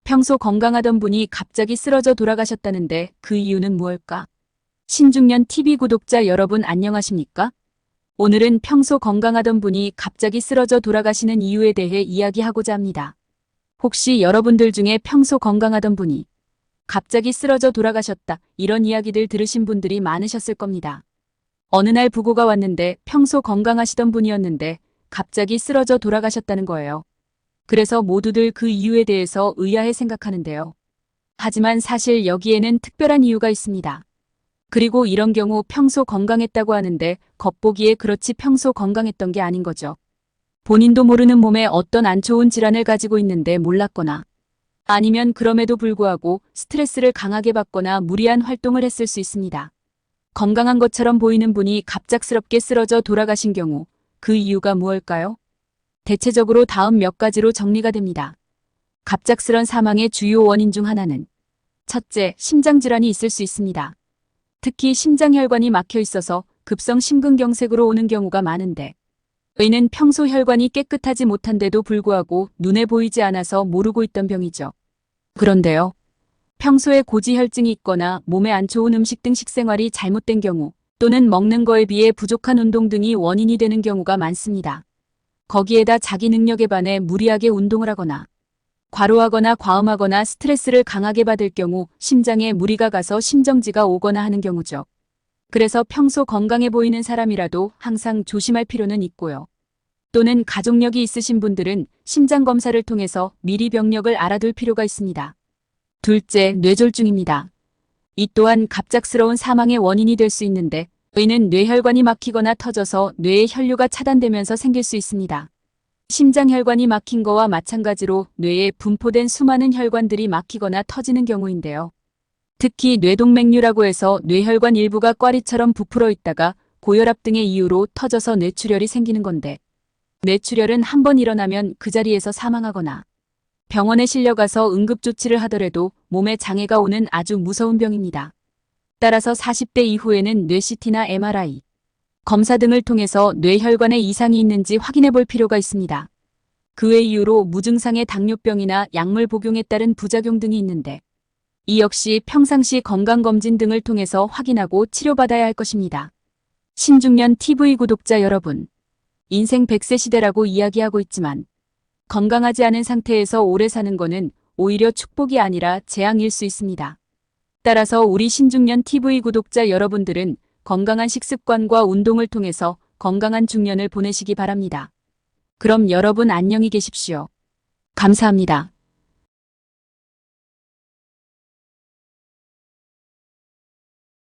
평소 건강하던 분이 갑자기 쓰러져 돌아가셨다는데 그 이유는 무엇일까? 신중년 TV 구독자 여러분 안녕하십니까? 오늘은 평소 건강하던 분이 갑자기 쓰러져 돌아가시는 이유에 대해 이야기하고자 합니다. 혹시 여러분들 중에 평소 건강하던 분이 갑자기 쓰러져 돌아가셨다 이런 이야기들 들으신 분들이 많으셨을 겁니다. 어느 날 부고가 왔는데 평소 건강하시던 분이었는데 갑자기 쓰러져 돌아가셨다는 거예요. 그래서 모두들 그 이유에 대해서 의아해 생각하는데요. 하지만 사실 여기에는 특별한 이유가 있습니다. 그리고 이런 경우 평소 건강했다고 하는데 겉보기에 그렇지 평소 건강했던 게 아닌 거죠. 본인도 모르는 몸에 어떤 안 좋은 질환을 가지고 있는데 몰랐거나 아니면 그럼에도 불구하고 스트레스를 강하게 받거나 무리한 활동을 했을 수 있습니다. 건강한 것처럼 보이는 분이 갑작스럽게 쓰러져 돌아가신 경우 그 이유가 무엇일까요? 대체적으로 다음 몇 가지로 정리가 됩니다. 갑작스런 사망의 주요 원인 중 하나는 첫째, 심장질환이 있을 수 있습니다. 특히 심장혈관이 막혀 있어서 급성 심근경색으로 오는 경우가 많은데 이는 평소 혈관이 깨끗하지 못한데도 불구하고 눈에 보이지 않아서 모르고 있던 병이죠. 그런데요. 평소에 고지혈증이 있거나 몸에 안 좋은 음식 등 식생활이 잘못된 경우 또는 먹는 거에 비해 부족한 운동 등이 원인이 되는 경우가 많습니다. 거기에다 자기 능력에 반해 무리하게 운동을 하거나 과로하거나 과음하거나 스트레스를 강하게 받을 경우 심장에 무리가 가서 심정지가 오거나 하는 경우죠. 그래서 평소 건강해 보이는 사람이라도 항상 조심할 필요는 있고요. 또는 가족력이 있으신 분들은 심장검사를 통해서 미리 병력을 알아둘 필요가 있습니다. 둘째, 뇌졸중입니다. 이 또한 갑작스러운 사망의 원인이 될 수 있는데 이는 뇌혈관이 막히거나 터져서 뇌의 혈류가 차단되면서 생길 수 있습니다. 심장혈관이 막힌 거와 마찬가지로 뇌에 분포된 수많은 혈관들이 막히거나 터지는 경우인데요. 특히 뇌동맥류라고 해서 뇌혈관 일부가 꽈리처럼 부풀어 있다가 고혈압 등의 이유로 터져서 뇌출혈이 생기는 건데 뇌출혈은 한 번 일어나면 그 자리에서 사망하거나 병원에 실려가서 응급조치를 하더라도 몸에 장애가 오는 아주 무서운 병입니다. 따라서 40대 이후에는 뇌CT나 MRI, 검사 등을 통해서 뇌혈관에 이상이 있는지 확인해 볼 필요가 있습니다. 그 외 이유로 무증상의 당뇨병이나 약물 복용에 따른 부작용 등이 있는데 이 역시 평상시 건강검진 등을 통해서 확인하고 치료받아야 할 것입니다. 신중년 TV 구독자 여러분, 인생 100세 시대라고 이야기하고 있지만 건강하지 않은 상태에서 오래 사는 거는 오히려 축복이 아니라 재앙일 수 있습니다. 따라서 우리 신중년 TV 구독자 여러분들은 건강한 식습관과 운동을 통해서 건강한 중년을 보내시기 바랍니다. 그럼 여러분 안녕히 계십시오. 감사합니다.